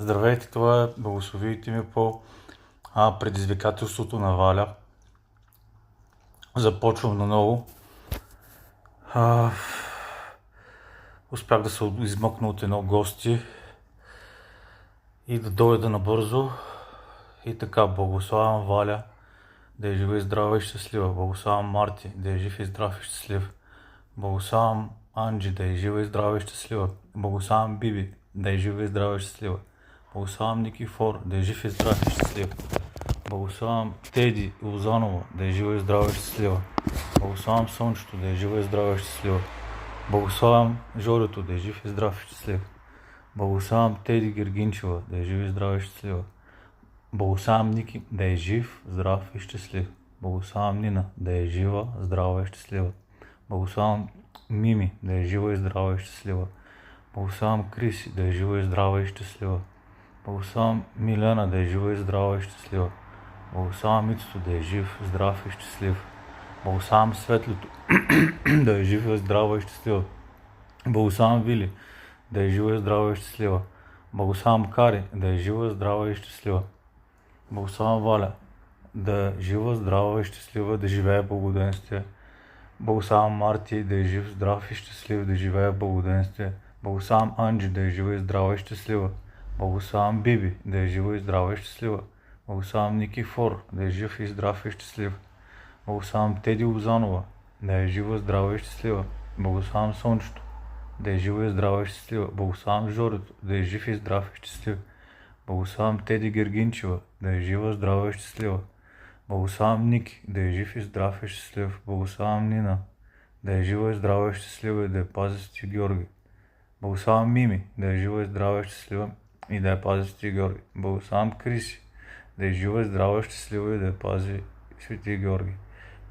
Здравейте, това е благословийте ми по предизвикателството на Валя. Започвам наново. Успях да се измъкна от едно гости и да дойда набързо. И така, благославям Валя, да е жива и здрава и щастлива. Благославям Марти, да е жив и здрав и щастлив. Благославям Анджи, да е жива и здрава и щастлива. Благославям Биби, да е жива и здрава и щастлива. Благославям Никифор, да е жив и здрав и щастлив. Благославям Теди Лозанова, да е жива и здрава и щастлива. Благославям Слънчето, да е жива и здрава и щастлива. Благославям Жорето, да е жив и здрав и щастлив. Благославям Теди Гергинчева, да е жива и здрава и щастлива. Благославям Ники, да е жив, здрав и щастлив. Благославям Нина, да е жива, здрава и щастлива. Благославям Мими, да е жива и здрава и щастлива. Благославям Криси, да е жива и здрава и щастлива. Благославям Милена, да е жива и здрава и щастлива. Благославям Митото, да е жив, здрав и щастлив. Благославям Светлото, да е жива, здрава и щастлива. Благославям Вили, да е жива, здрава и щастлива. Благославям Кари, да е жива, здрава и щастлива. Благославям Валя, да е жива, здрава и щастлива, да живее в благоденствие. Благославям Марти, да е жив, здрав и щастлив, да живее в благоденствие. Благославям Анджи, да е жива и здрава и щастлива. Благославям Биби, да е жива и здрава и щастлива. Благославям Никифор, да е жив и здрав и щастлив. Благославям Теди Лозанова, да е жива, здрава и щастлива. Благославям Слънчето, да е жива и здрава и щастлива. Благославям Жорето, да е жив и здрав и щастлив. Благославям Теди Гергинчева, да е жива, здрава и щастлива. Благославям Ники, да е жив и здрав и щастлив. Благославям Нина, да е жива и здрава и щастлива и да я пази Свети Георги. Благославям Мими, да е жива и здрава и щастлива и да я пази Свети Георги. Благославям Криси, да е жива и здрава и щастлива и да я пази Свети Георги.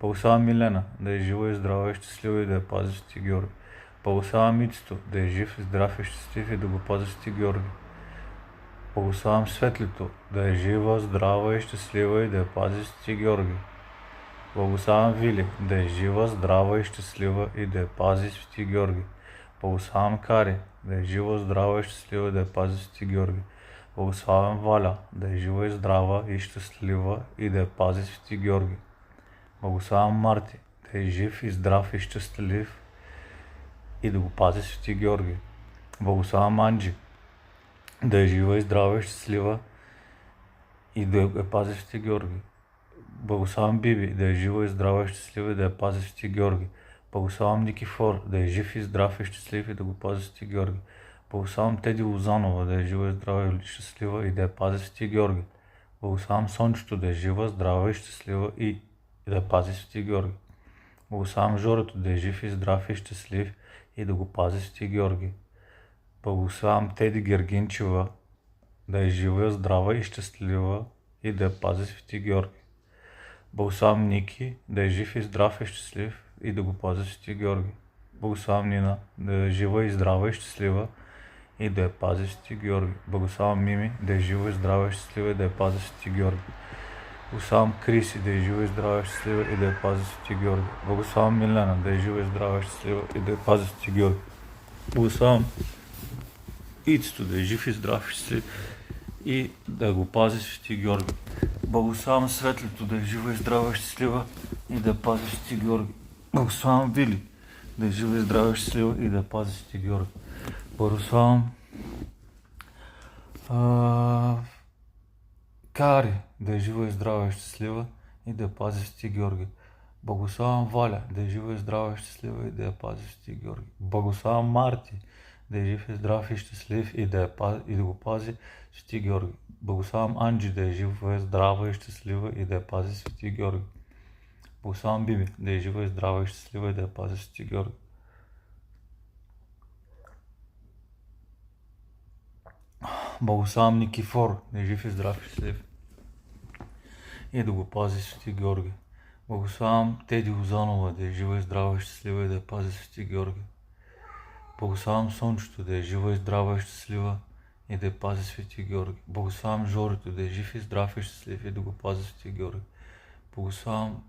Благославям Милена, да е жива и здрава и щастлива и да я пази Свети Георги. Благославям Митито, да е жив и здрав и щастлив и да го пази Свети Георги. Благославям Светлито, да е жива, здрава и щастлива и да я пази Свети Георги. Благославям Вили, да е жива, здрава и щастлива и да я пази Свети Георги. Благославям Кари, да е жива, здрава и щастлива и да я пази Свети Георги. Благославям Валя, да е жива и здрава и щастлива и да я пази Свети Георги. Благославям Марти, да е жив и здрав и щастлив и да го пази Свети Георги. Благославям Анджи, да е жива и здрава и щастлива и да я пази Свети Георги. Благославям Биби, да е жива и здрава и щастлива и да я пази Свети Георги. Благославям Никифор, да е жив и здрав и щастлив и да го пази Свети Георги. Благославям Теди Лозанова, да е жива и здрава и щастлива и да я пази Свети Георги. Благославям Слънчето, да е жива, здрава и щастлива и да я пази Свети Георги. Благославям Жорето, да е жив и здрав и щастлив и да го пази Свети Георги. Благославям Теди Гергинчева, да е жива, здрава и щастлива и да я пази Свети Георги. Благославям Ники, да е жив и здрав и щастлив и да го пази Свети Георги. Благославям Нина, да е жива и здрава и щастлива и да я пази Свети Георги. Благославям Мими, да е жива и здрава и щастлива и да я пази Свети Георги. Благославям Криси, да е жива и здрава и щастлива и да я пази Свети Георги. Благославям Милена, да е жива и здрава и щастлива и да я пази Свети Георги. Благославям Ицето, да е жив и здрав и щастлив и да го пази Свети Георги. Благославям Светлито, да е жива и здрава и щастлива и да я пази Свети Георги. Благославям Вили, да е жива и здрава и щастлива и да я пази Свети Георги. Благославям Кари, да е жива и здрава и щастлива и да я пази Свети Георги. Благославям Валя, да е жива и здрава и щастлива и да я пази Свети Георги. Благославям Марти, да е жив и здрав и щастлив и да го пази Свети Георги. Благославям Анджи, да е жива, здрава и щастлива и да я пази Свети Георги. Благославям Биби, да е жива и здрава и щастлива и да я пази Свети Георги. Благославям Никифор, да е жив и здрав и щастлив и да го пази Свети Георги. Благославям Теди Лозанова, да е жива и здрава и щастлива и да я пази Свети Георги. Благославям Слънчето, да е жива и здрава и щастлива и да я пази Свети Георги. Благославям Жорето, да е жив и здрав и щастлив и да го пази Свети Георги. Благославям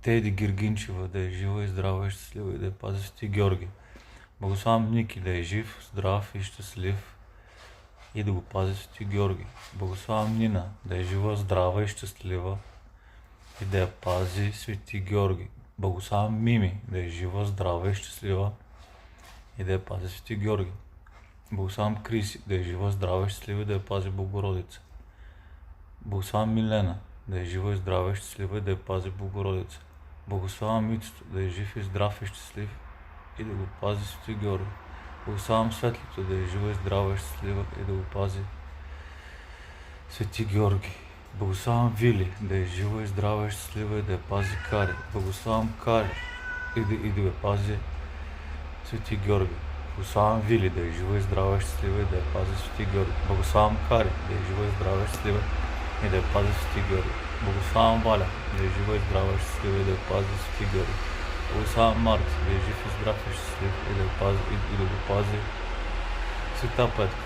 Теди Гергинчева, да е жива и здрава и щастлива и да я пази Свети Георги. Благославям Ники, да е жив, здрав и щастлив и да го пази Свети Георги. Благославям Нина, да е жива, здрава и щастлива и да я пази Свети Георги. Благославям Мими, да е жива, здрава и щастлива и да я пази Свети Георги. Благославям Криси, да е жива, здрава и щастлива и да я пази Богородица. Благославям Милена, да е жива и здрава и щастлива и да я пази Богородица. Благославям Митото, да е жив и здрав и щастлив и да го пази Свети Георги. Благославям Светлото, да е жива и здрава и щастлива и да го пази Свети Георги. Благославям Вили, да е жива и здрава и щастлива и да я пази Кари. Благославям Кари и да я пази Свети Георги. Благославям Вили, да е жива и здрава и щастлива и да я пази Свети Георги. Благославям Кари, да е жива и здрава и щастлива и да я пази Свети Георги. Благославям Валя, да е жива и здрава и щастлива и да я пази Свети Георги. Благославям Марти, да е жив и здрав и щастлив и да го пази Света Петка.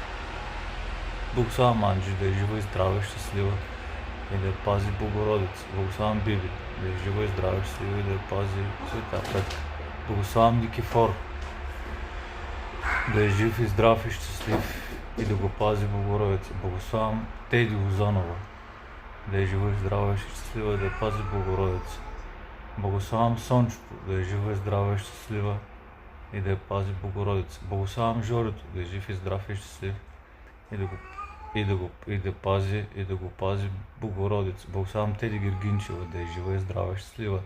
Благославям Анджи, да е жива и здрава и щастлива и да я пази Богородица. Благославям Биби, да е жива и здрава и щастлива и да я пази Света Петка. Благославям Никифор, да е жив и здрав и щастлив и да го пази Богородица. Благославям Теди Лозанова, да е жива и здрава и щастлива и да я пази Богородица. Благославям Сончето, да е жива и здрава и щастлива и да я пази Богородица. Благославям Жорито, да е жив и здрав и щастлив и да го пази Богородица. Благославям Теди Гергинчева, да е жива и здрава и щастлива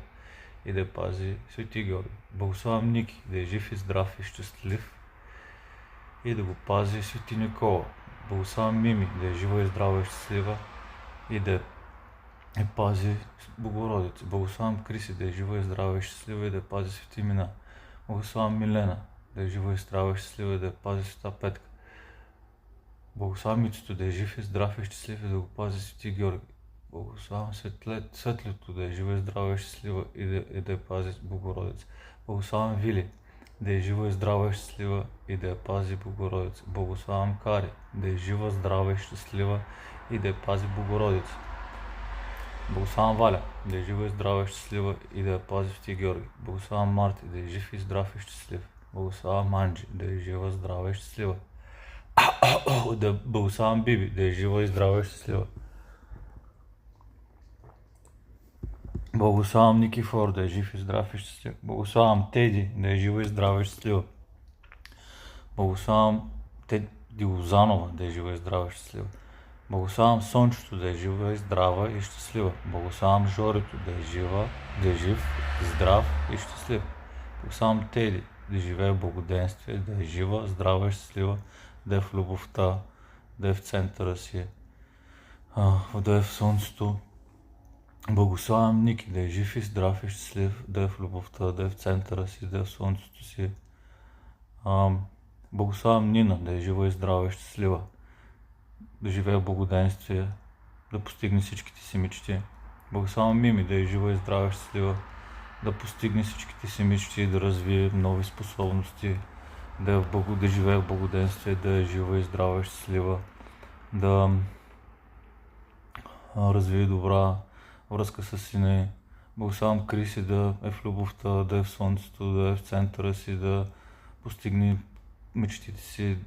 и да я пази Свети Георги. Благославям Ники, да е жив и здрав и щастлив и да го пази Свети Никола. Благославям Мими, да е жива и здрава и щастлива и да я пази Богородица. Благославям Криси, да е жива и здрава и щастлива и да я пази Свети Мина. Благославям Милена, да е жива и здрава и щастлива и да я пази Света Петка. Благославям Митото, да е жив и здрав и щастлив и да го пази Свети Георги. Благославям Светлето, да е жива и здрава и щастлива и да я пази Богородица. Благославям Вили, да е жива и здрава и щастлива и да я пази Богородица. Благославям Кари, да е жива, здрава и щастлива и да я пази Богородица. Благославям Валя, да е жива и здрава и щастлива и да я пази Свети Георги. Благославям Марти, да е жив и здрав и щастлив. Благославям Анджи, да е жива, здрава и щастлива. Благославям Биби, да е жива и здрава и щастлива. Благославям Никифор, да е жив и здрав и щастлив. Благославям Теди, да е жива и здрава и щастлива. Благославям Теди Лозанова, да е жива и здрава и щастлива. Благославям Сончето, да е жива и здрава и щастлива. Благославям Жорито, да е жив и здрав и щастлив. Благославям Теди, да живее в благоденствие, да е жива, здрава и щастлива, да е в любовта, да е в центъра си, да е в слънцето. Благославям Ники, да е жив и здрав и щастлив, да е в любовта, да е в центъра си, да е в слънцето си. Благославям Нина, да е жива и здрава и щастлива, да живее в благоденствие, да постигне всичките си мечти. Благославям Мими, да е жива и здрава и щастлива, да постигне всичките си мечти, да развие нови способности, да живее в благоденствие, да е жива и здрава и щастлива, да развие добра връзка с сина. Благославям Криси, да е в любовта, да е в слънцето, да е в центъра си, да постигне мечтите си,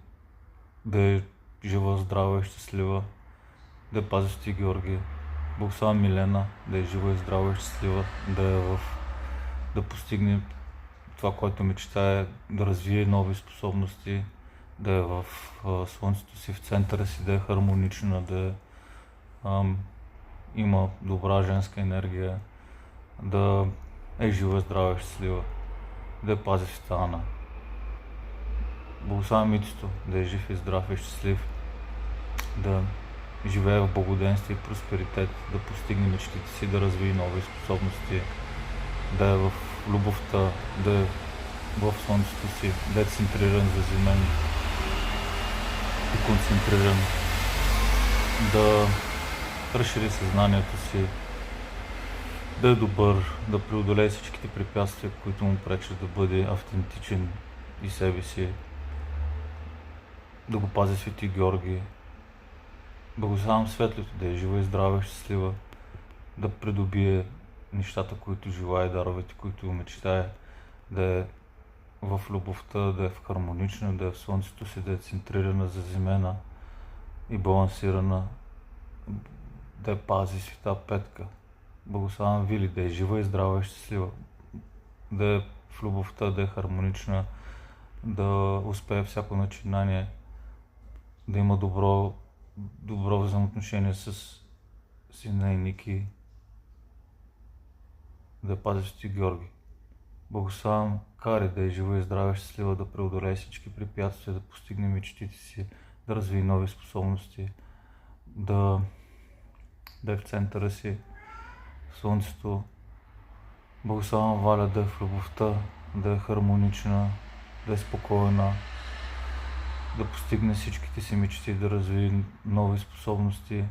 да е жива, здрава и щастлива, да я пази Свети Георги. Благославям Милена, да е жива и здрава и щастлива, да постигне това, което мечтае, да развие нови способности, да е в слънцето си, в центъра си, да е хармонична, да има добра женска енергия, да е жива, здрава и щастлива, да я пази Света Ана. Благославям Митото, да е жив и здрав и щастлив, да живее в благоденствие и просперитет, да постигне мечтите си, да развие нови способности, да е в любовта, да е в слънцето си, да е центриран, заземен и концентриран, да разшири съзнанието си, да е добър, да преодолее всичките препятствия, които му пречат да бъде автентичен и себе си, да го пази Свети Георги. Благославям Светлото, да е жива и здрава и щастлива, да придобие нещата, които желае, даровете, които мечтае, да е в любовта, да е в хармонична, да е в слънцето си, да е центрирана, заземена, и балансирана, да я пази Света Петка. Благославям Вили, да е жива и здрава и щастлива, да е в любовта, да е хармонична, да успее всяко начинание, да има добро взаимоотношение с сина и Ники, да я пази Свети Георги. Благославям Кари, да е жива и здрава и щастлива, да преодолее всички препятствия, да постигне мечтите си, да развие нови способности, да е в центъра си, в слънцето. Благославям Валя, да е в любовта, да е хармонична, да е спокойна, да постигне всичките си мечти, да развие нови способности,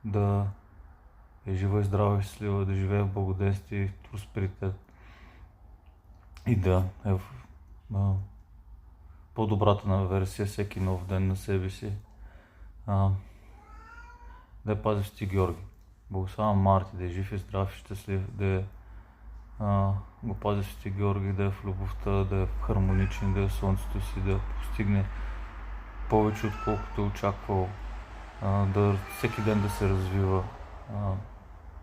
да е жива и здрава и щастлива, да живее в благоденствие и в просперитет и да е в по-добрата на версия всеки нов ден на себе си. Да е пази Свети Георги. Благославям Марти, да е жив и здрав и щастлив, да го пази Свети Георги, да е в любовта, да е в хармоничен, да е в слънцето си, да постигне повече отколкото е очаквал, всеки ден да се развива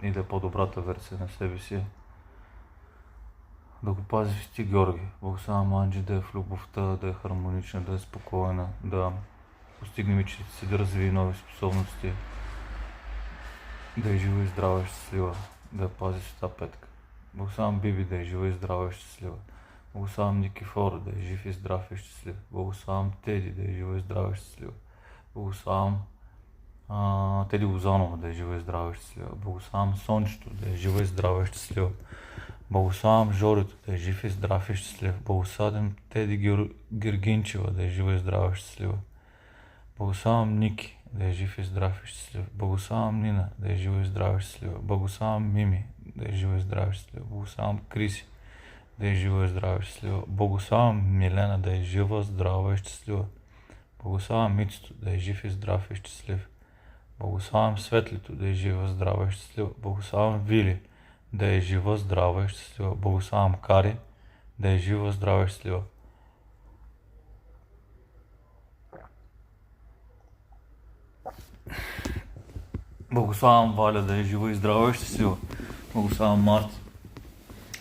и да е по-добрата версия на себе си. Да го пази Свети Георги. Благославям Анджи, да е в любовта, да е хармонична, да е спокойна, да постигне мечтите си, да развие нови способности, да е жива и здрава и щастлива, да я пази Света Петка. Благославям Биби, да е жива и здрава и щастлива. Благославям Никифор, да е жив и здрав и щастлив. Благославям Теди, да е жива и здрава и щастлива. Благославям Теди Лозанова, да е жива и здрава и щастлива. Благославям Сончето, да е жива и здрава и щастлива. Благославям Жорито, да е жив и здрав и щастлив. Благославям Теди Гергинчева, да е жива и здрава и щастлива. Благославям Ники, да е жив и здрав и щастлив. Благославям Нина, да е жива и здрава и щастлива. Благославям Мими, да е жива и здрава и щастлива. Благославям Криси, да е жива и здрава и щастлива. Благославям Милена, да е жива, здрава и щастлива. Благославям Мицето, да е жив и здрав и щастлив. Благославям Светлито, да е жива, здрава и щастлива. Благославям Вили, да е жива, здрава и щастлива. Благославям Кари, да е жива, здрава и щастлива. Благославям Валя, да е жива и здрава и щастлива. Благославям Марти,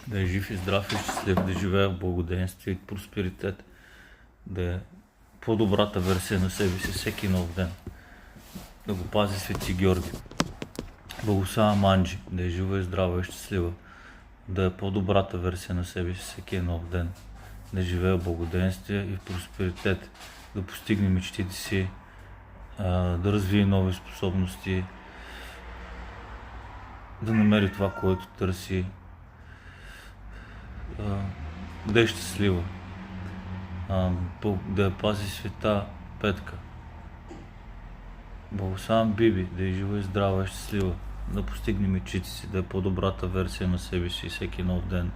да е жив и здрав и щастлив, да живее в благоденствие и просперитет, да е по-добрата версия на себе си всеки нов ден, да го пази Свети Георги. Благославям Анджи, да е жива и здрава и щастлива, да е по-добрата версия на себе си всеки нов ден, да живее в благоденствие и в просперитет, да постигне мечтите си, да развие нови способности, да намери това, което търси, да е щастлива, да я пази Света Петка. Благославям Биби, да е жива и здрава и щастлива, да постигне мечтите си, да е по-добрата версия на себе си всеки нов ден,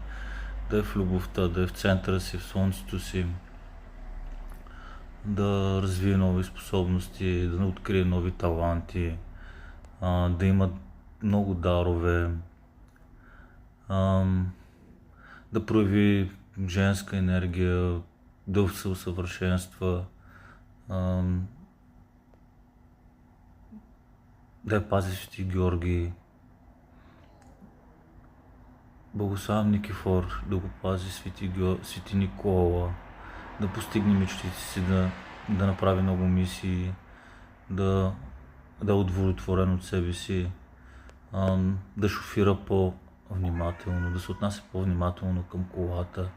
да е в любовта, да е в центъра си, в слънцето си, да развие нови способности, да открие нови таланти, да има много дарове, да прояви женска енергия, да се усъвършенства, да я пази Свети Георги. Благославям Никифор, да го пази Свети Никола, да постигне мечтите си, да направи много мисии, да е удовлетворен от себе си, да шофира по-внимателно, да се отнася по-внимателно към колата,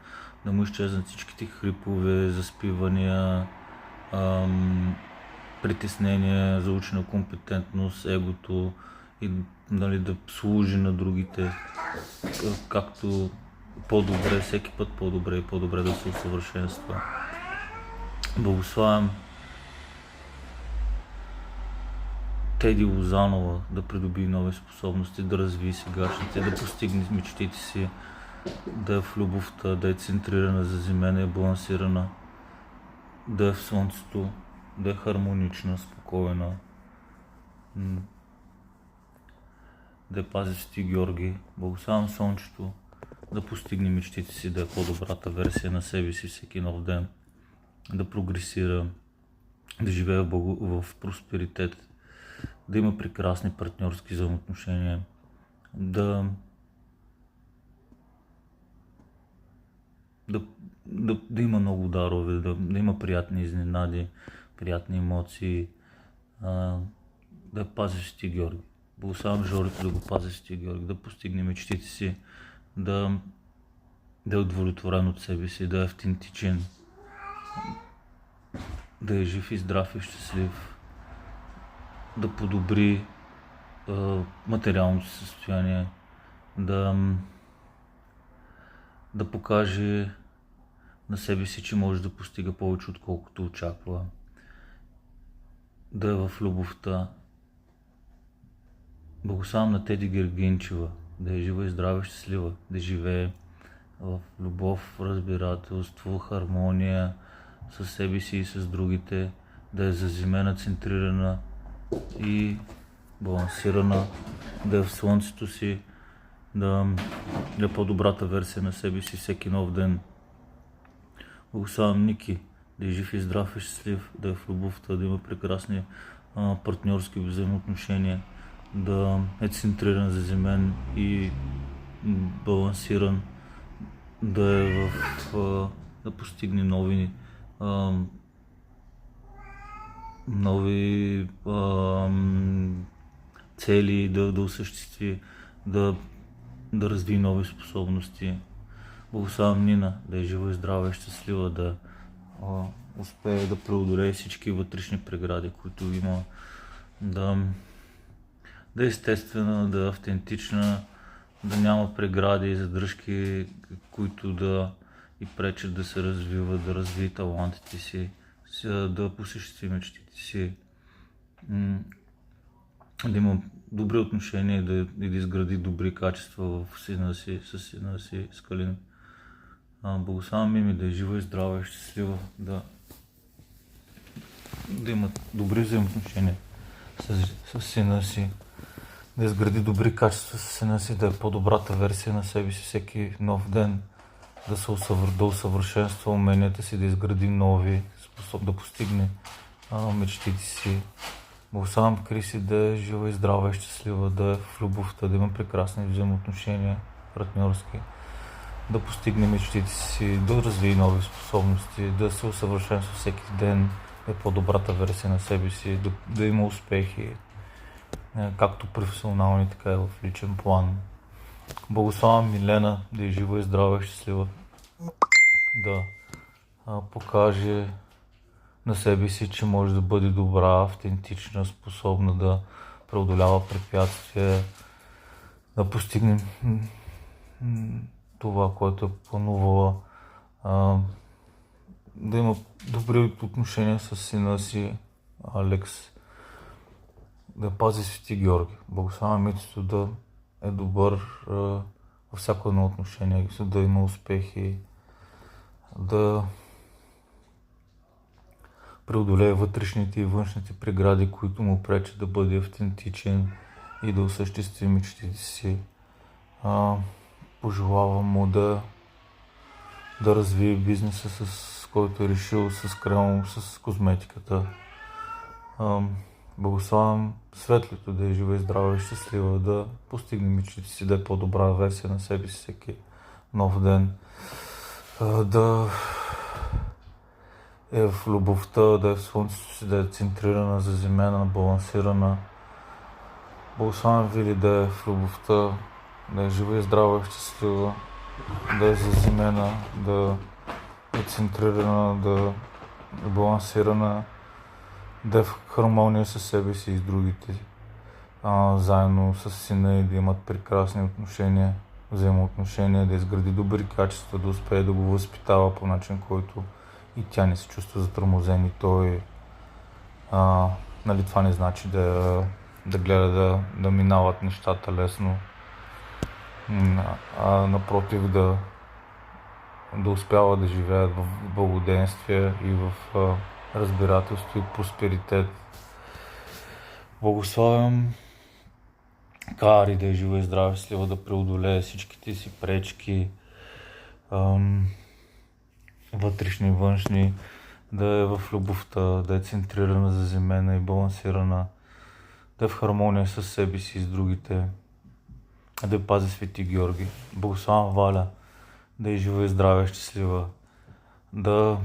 да му изчезнат всичките хрипове, заспивания, притеснения, заучена компетентност, егото и да служи на другите както по-добре, всеки път по-добре и по-добре да се усъвършенства. Благославям Теди Лозанова да придобие нови способности, да развие сегашните, да постигне мечтите си, да е в любовта, да е центрирана, заземена и балансирана, да е в слънцето, да е хармонична, спокойна, да пази Свети Георги. Благославям Слънчето да постигне мечтите си, да е по-добрата версия на себе си всеки нов ден, да прогресира, да живее в просперитет, да има прекрасни партньорски взаимоотношения, да има много дарове, да има приятни изненади, приятни емоции, да пази Свети Георги. Благославям Жорито да го пази Свети Георги, да постигне мечтите си, да е удовлетворен от себе си, да е автентичен, да е жив и здрав и щастлив, да подобри материалното състояние, да покаже на себе си, че може да постига повече, отколкото очаква, да е в любовта. Благославям на Теди Гергинчева, да е жива и здрава и щастлива, да живее в любов, разбирателство, хармония със себе си и с другите, да е заземена, центрирана и балансирана, да е в слънцето си, да е по-добрата версия на себе си всеки нов ден. Благославям Ники, да е жив и здрав и щастлив, да е в любовта, да има прекрасни партньорски взаимоотношения, да е центриран, заземен и балансиран, да постигне нови цели, да осъществи, да развие нови способности. Благославям Нина, да е жива и здрава и щастлива, да успее да преодолее всички вътрешни прегради, които има, да е естествена, да е автентична, да няма прегради и задръжки, които да и пречат да се развива, да развие талантите си, да посещи мечтите си, да има добри отношения и да изгради добри качества с сина си Скалин. Благославям Мими, да е жива и здрава и щастлива, да имат добри взаимоотношения с сина си, да изгради добри качества с сина си, да е по-добрата версия на себе си всеки нов ден, да усъвършенства уменията си, да изгради нови, да постигне мечтите си. Благославям Криси, да е жива и здрава и щастлива, да е в любовта, да има прекрасни взаимоотношения, партньорски, да постигне мечтите си, да развие нови способности, да се усъвършенства всеки ден, да е по-добрата версия на себе си, да има успехи, както професионални, така и в личен план. Благославям Милена, да е жива и здрава и щастлива, да покаже на себе си, че може да бъде добра, автентична, способна да преодолява препятствия, да постигне това, което е планувала, да има добри отношения с сина си Алекс, да пази Свети Георги. Благославям Митето да е добър във всяко едно отношение, да има успехи, да преодолее вътрешните и външните прегради, които му пречат да бъде автентичен и да осъществи мечтите си. Пожелавам му да развие бизнеса, с който е решил, с козметиката. Благославям Светлито, да е жива и здрава и щастлива, да постигне мечтите си, да е по-добра версия на себе си всеки нов ден, да е в любовта, да е в слънцето си, да е центрирана, заземена, балансирана. Благославям Вили, да е в любовта, да е жива и здрава и щастлива, да е заземена, да е центрирана, да е балансирана, да е в хармония със себе си и с другите, заедно с сина и да имат прекрасни взаимоотношения, да изгради добри качества, да успее да го възпитава по начин, който и тя не се чувства затормозен и той. Нали, това не значи да гледа да минават нещата лесно, напротив да успява да живеят в благоденствие и в разбирателство и просперитет. Благославям Кари, да е жива и здрава и щастлива, да преодолее всичките си пречки, вътрешни и външни, да е в любовта, да е центрирана, заземена и балансирана, да е в хармония с себе си и с другите, да я пази Свети Георги. Благославям Валя да е жива и здрава и щастлива, да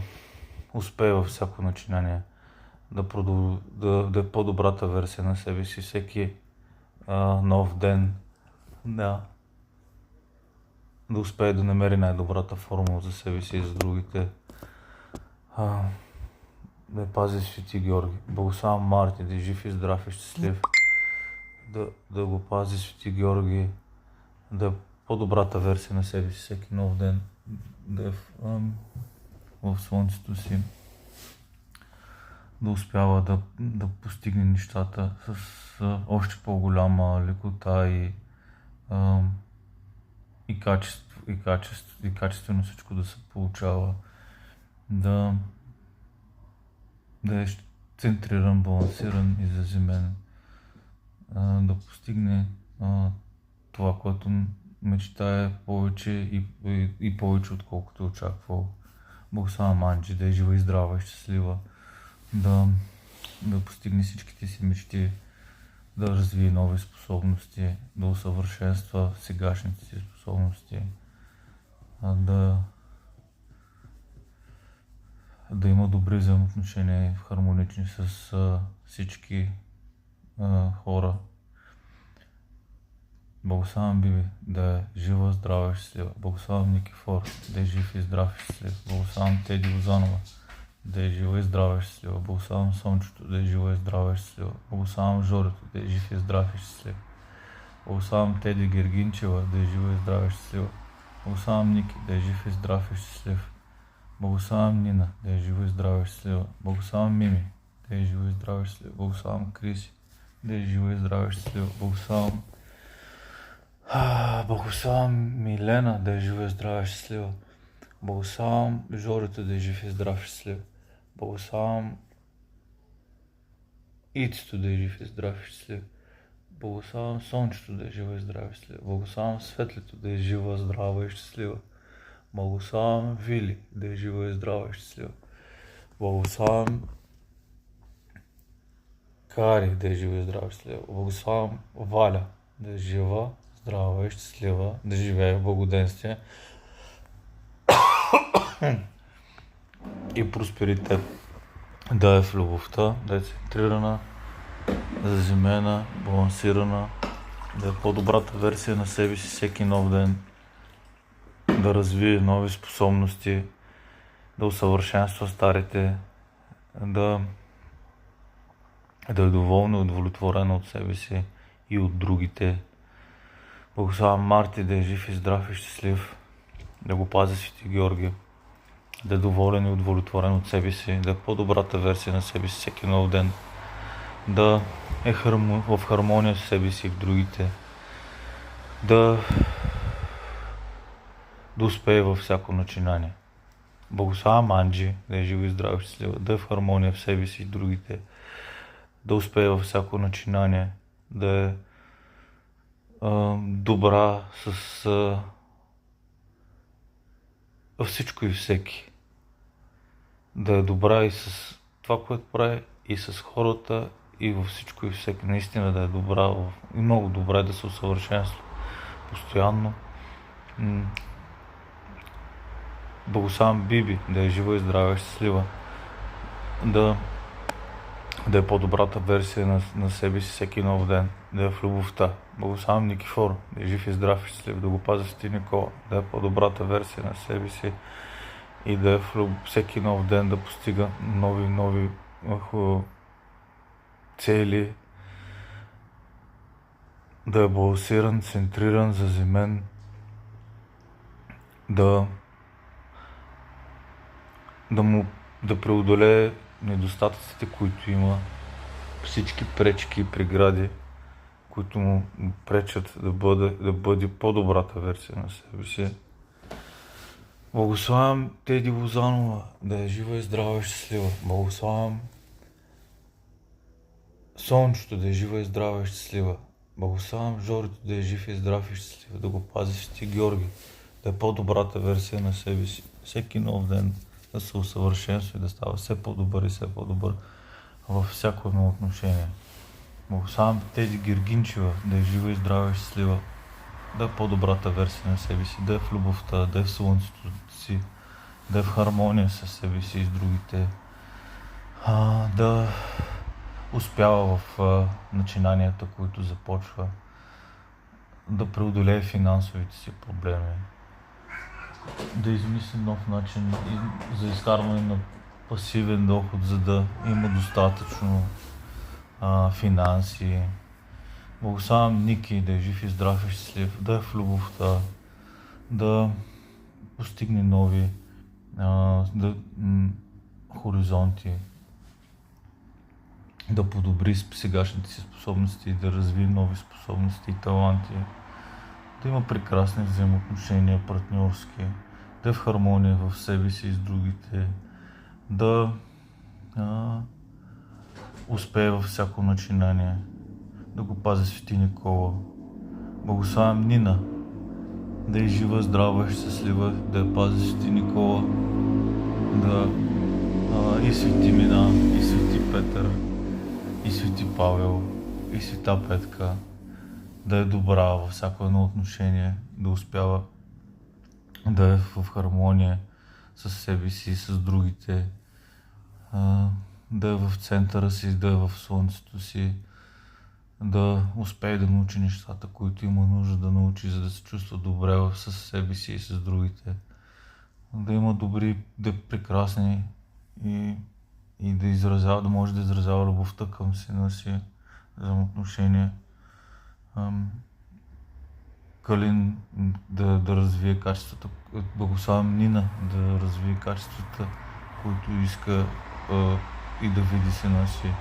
успее във всяко начинание, да е по-добрата версия на себе си всеки нов ден, да успее да намери най-добрата формула за себе си и за другите. Да я пази Свети Георги. Благославям Марти да е жив и здрав и щастлив, да го пази Свети Георги, да е по-добрата версия на себе си всеки нов ден, да е в слънцето си, да успява да постигне нещата с още по-голяма лекота и качествено всичко да се получава, да е центриран, балансиран и заземен, да постигне това, което мечтае повече и повече, отколкото е очаквал. Благославям Анджи да е жива и здрава и щастлива, да постигне всичките си мечти, да развие нови способности, да усъвършенства сегашните си способности, да има добри взаимоотношения, хармонични с всички хора. Благославям Биби да е жива, здрава и щастлива. Благославям Никифор да е жив и здрав и щастлив. Благославям Теди Лозанова да е жива и здрава и щастлива. Благославям Сончето да е жива и здрава и щастлива. Благославям Жорето да е жив и здрав и щастлив. Благославям Теди Гергинчева да е жива и здрава и щастлива. Благославям Ники да е жив и здрав и щастлив. Благославям Нина да е жива и здрава и щастлива. Благославям Мими да е жива и здрава и щастлива. Благославям Криси да е жива и здрава и щастлива. Благославям Милена да е жива и здрава и щастлива. Благославям Жорето да е жив и здрав и щастлив. Благославям Ицето да е жив и здрав и щастлив. Благославям Сончето да е жива и здрава и щастлива. Благославям Светлето да е жива, здрава и щастлива. Благославям Вили да е жива и здрава и щастлива. Благославям Кари да е жива и здрава и щастлива. Благославям Валя да е жива, здрава и щастлива, да живее в благоденствие и просперитет, да е в любовта, да е центрирана, заземена, балансирана, да е по-добрата версия на себе си всеки нов ден, да развие нови способности, да усъвършенства старите, да е доволна и удовлетворена от себе си и от другите. Благославям Марти да е жив и здрав и щастлив, да го пази Свети Георги, да е доволен и удовлетворен от себе си, да е по-добрата версия на себе си всеки нов ден, да е в хармония с себе си и в другите, да успее във всяко начинание. Благославям Анджи да е жива и здрава и щастлива, да е в хармония в себе си и другите, да успее във всяко начинание, да е добра с всичко и всеки, да е добра и с това, което прави, и с хората, и във всичко и всеки. Наистина да е добра и много добра, да се усъвършенства постоянно. Благославям Биби да е жива и здрава и щастлива, да е по-добрата версия на себе си всеки нов ден, да е в любовта. Благославям Никифор да е жив и здрав и щастлив, да го пази Свети Никола, да е по-добрата версия на себе си и да е всеки нов ден да постига нови цели, да е балансиран, центриран, заземен, да преодолее недостатъците, които има, всички пречки и прегради, които му пречат да бъде по-добрата версия на себе си. Благославям Теди Лозанова да е жива и здрава и щастлива. Благославям Сончето да е жива и здрава и щастлива. Благославям Жорито да е жив и здрав и щастлив, да го пази Свети Георги, да е по-добрата версия на себе си всеки нов ден, да се усъвършенства и да става все по-добър и все по-добър във всяко едно отношение. Благославям Теди Гергинчева да е жива и здрава и щастлива, да е по-добрата версия на себе си, да е в любовта, да е в слънцето си, да е в хармония с себе си и с другите, да успява в начинанията, които започва, да преодолее финансовите си проблеми, да измисли нов начин за изкарване на пасивен доход, за да има достатъчно финанси. Благославям Ники да е жив и здрав и щастлив, да е в любовта, да постигне нови хоризонти, да подобри сегашните си способности, да развие нови способности и таланти, да има прекрасни взаимоотношения партньорски, да е в хармония в себе си и с другите, да успее във всяко начинание, да го пази Свети Никола. Благославям Нина да е жива, здрава и щастлива, да я пази Свети Никола, да и Свети Мина, и Свети Петър, и Свети Павел, и Света Петка, да е добра във всяко едно отношение, да успява да е в хармония с себе си и с другите, да е в центъра си, да е в слънцето си, да успее да научи нещата, които има нужда да научи, за да се чувства добре с себе си и с другите, да има добри, да е прекрасни и да може да изразява любовта към сина си, взаимоотношения. Калин да развие качествата, благославям Нина да развие качествата, които иска и да види сина си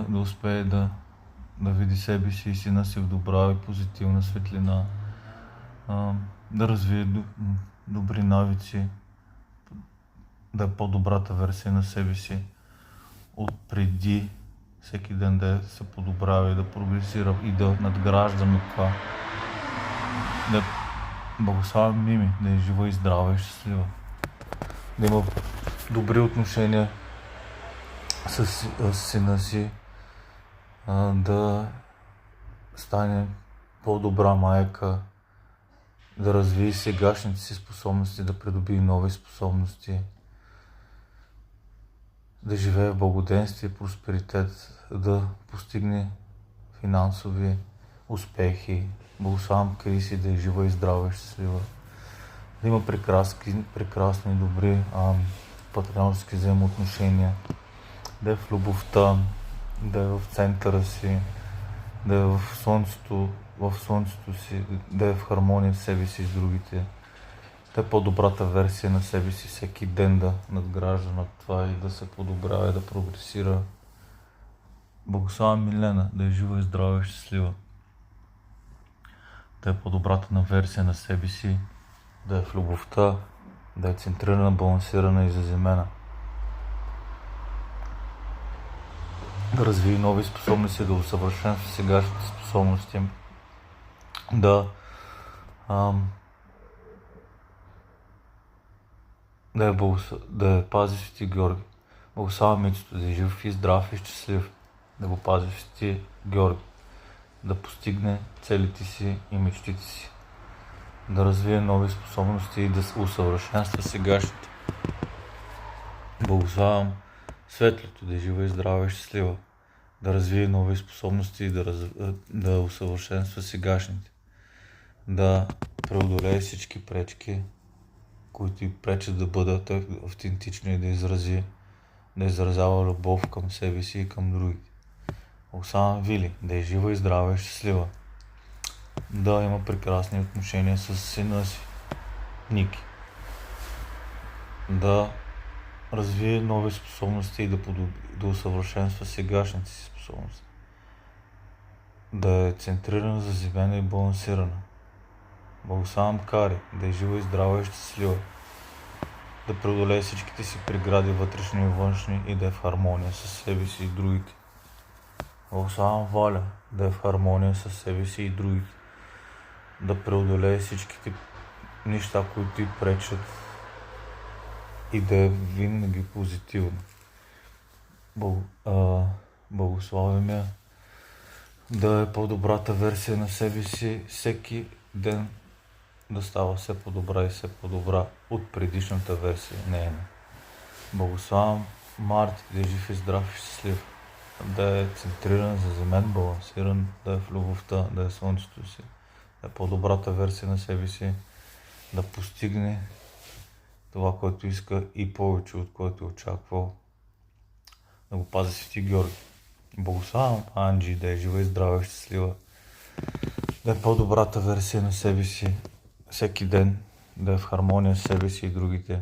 да успее да види себе си и сина си в добра и позитивна светлина, да развие добри навици, да е по-добрата версия на себе си от преди, всеки ден да се подобрява и да прогресира и да надграждаме това. Да благославям Мими да е жива и здрава и щастлива, да има добри отношения с сина си, да стане по-добра майка, да развие сегашните си способности, да придобие нови способности, да живее в благоденствие и просперитет, да постигне финансови успехи. Благославям Криси да е жива и здрава и щастлива, да има прекрасни и добри партньорски взаимоотношения, да е в любовта, да е в центъра си, да е в слънцето си, да е в хармония с себе си и с другите, да е по-добрата версия на себе си, всеки ден да надгражда над това и да се подобрява и да прогресира. Благославям Милена да е жива и здрава и щастлива, да е по-добрата версия на себе си, да е в любовта, да е центрирана, балансирана и заземена, да развие нови способности, да усъвършенства сегашните способности, да пази Свети Георги. Благославям Митото да е жив и здрав и щастлив, да го пази Свети Георги, да постигне целите си и мечтите си, да развие нови способности и да се усъвършенства сегашните. Благославям Светлото да е жива и здрава и щастлива, да развие нови способности и да усъвършенства сегашните, да преодолее всички пречки, които й пречат да бъдат автентични и да изразява любов към себе си и към другите. Оксана Вили да е жива и здрава и щастлива, да има прекрасни отношения с сина си Ники, да развие нови способности и да усъвършенства сегашните си способности, да е центрирана, заземена и балансирана. Благославям Кари да е жива и здрава и щастлива, да преодолее всичките си прегради, вътрешни и външни, и да е в хармония с себе си и другите. Благославям Валя да е в хармония с себе си и другите, да преодолее всичките неща, които ти пречат и да е винаги позитивно. Благославям я да е по-добрата версия на себе си всеки ден, да става все по-добра и все по-добра от предишната версия нейна. Благославям Марти да е жив и здрав и щастлив, да е центриран, заземен, балансиран, да е в любовта, да е слънцето си, да е по-добрата версия на себе си, да постигне това, което иска и повече от което е очаквал, да го пази Свети Георги. Благославям Анджи да е жива и здрава и щастлива, да е по-добрата версия на себе си всеки ден, да е в хармония с себе си и другите,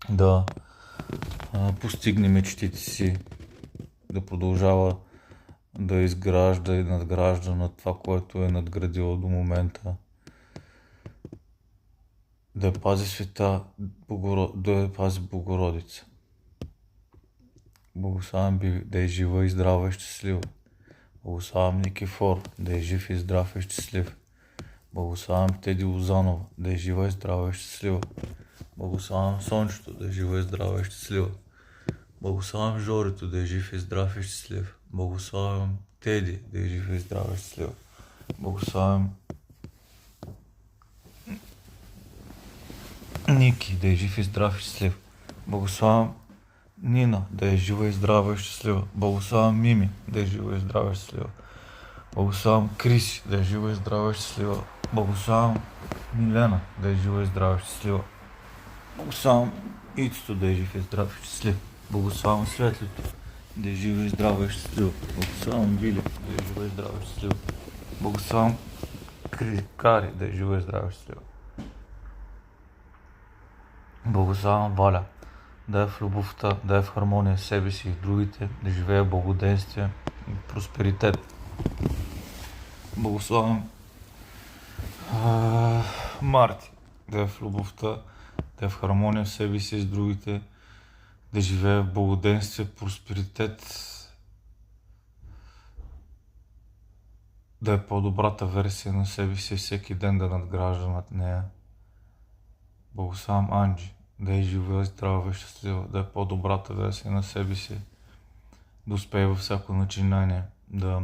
да постигне мечтите си, да продължава да изгражда и надгражда над това, което е надградило до момента, да я пази света, да я пази Богородица. Благославям Биби да е жива и здрава и щастлива. Благославям Никифор да е жив и здрав и щастлив. Благославям Теди Лозанова да е жива и здрава и щастлива. Благославям Сончето да е жива и здрава и щастлива. Благославям Жорито да е жив и здрав и щастлив. Благославям Теди да е жив и здрава и щастлива. Благославям Ники да е жив и здрав и щастлив. Благославям Нина да е жива и здрава и щастлива. Благославям Мими да е жива и здрава и щастлива. Благославям Криси да е жива и здрава и щастлива. Благославям Милена да е жива и здрава и щастлива. Благославям Ицето да е жив и здрав и щастлив. Благославям Светлето да е жива и здрава и щастлива. Благославям Вили да е жива и здрава и щастлива. Благославям Кари да е жива и здрава и щастлива. Благославям Валя да е в любовта, да е в хармония с себе си и другите, да живее в благоденствие и просперитет. Благославям Марти да е в любовта, да е в хармония с себе си и с другите, да живее в благоденствие, просперитет, да е по-добрата версия на себе си всеки ден, да надгражда над нея. Благославям Анджи да е жива и здрава и щастлива, да е по-добрата версия на себе си, да успее във всяко начинание, да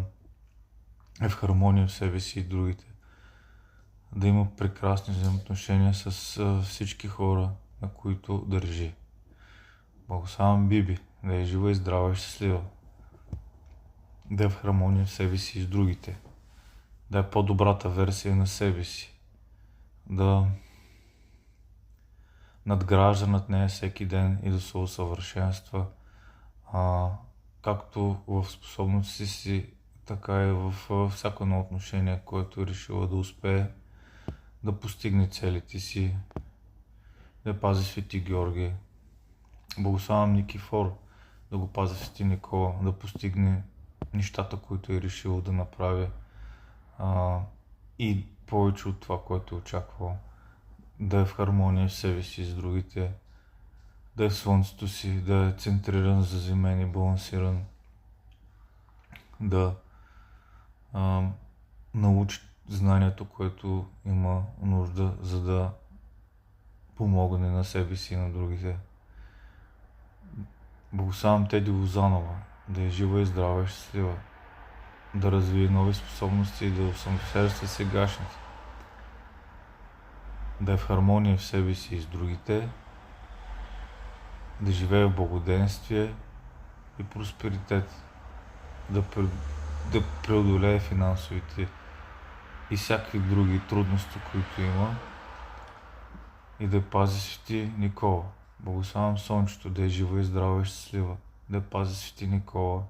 е в хармония в себе си и другите, да има прекрасни взаимоотношения с всички хора, на които държи. Благославям Биби да е жива и здрава и щастлива, да е в хармония в себе си и с другите, да е по-добрата версия на себе си, да надгражда над нея всеки ден и да се усъвършенства, както в способностите си, така и в всяко едно отношение, което е решила да успее да постигне целите си, да пази Свети Георги. Благославям Никифор да го пази Свети Никола, да постигне нещата, които е решил да направи, и повече от това, което е очаквал, да е в хармония с себе си и с другите, да е в слънцето си, да е центриран, заземен и балансиран, да научи знанието, което има нужда, за да помогне на себе си и на другите. Благославям Теди Лозанова да е жива и здрава и щастлива, да развие нови способности и да усъвършенства сегашните, да е в хармония в себе си и с другите, да живее в благоденствие и просперитет, да преодолее финансовите и всякакви други трудности, които има, и да пази Свети Никола. Благославям Сончето да е жива и здрава и щастлива, да пази Свети Никола,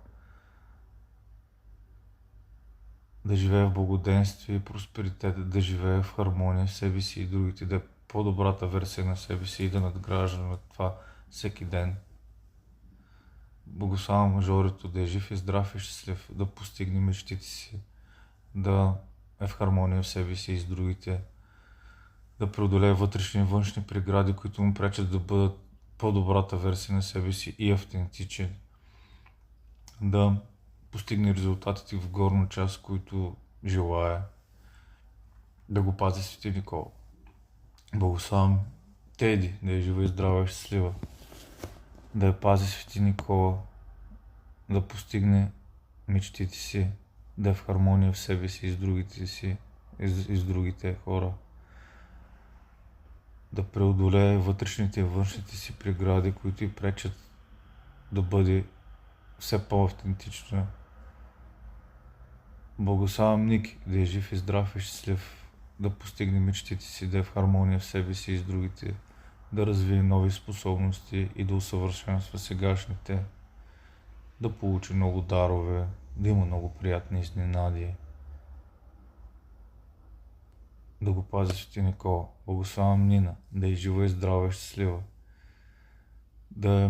да живее в благоденствие и просперитет, да живее в хармония с себе си и другите, да е по-добрата версия на себе си и да надгражда над това всеки ден. Благославям Жорито да е жив и здрав и щастлив, да постигне мечтите си, да е в хармония в себе си и с другите, да преодолее вътрешни и външни прегради, които му пречат да бъдат по-добрата версия на себе си и автентичен, да постигне резултатите в горна част, които желая, да го пази Свети Никола. Благославям Теди, да е жива и здрава и щастлива, да я пази Свети Никола, да постигне мечтите си, да е в хармония в себе си и с другите си, и с другите хора, да преодолее вътрешните и външните си прегради, които й пречат да бъде все по-автентична. Благославям Ники, да е жив и здрав и щастлив, да постигне мечтите си, да е в хармония в себе си и с другите, да развие нови способности и да усъвършенства сегашните, да получи много дарове, да има много приятни изненади, да го пази Свети Никола. Благославям Нина, да е жива и здрава и щастлива, да е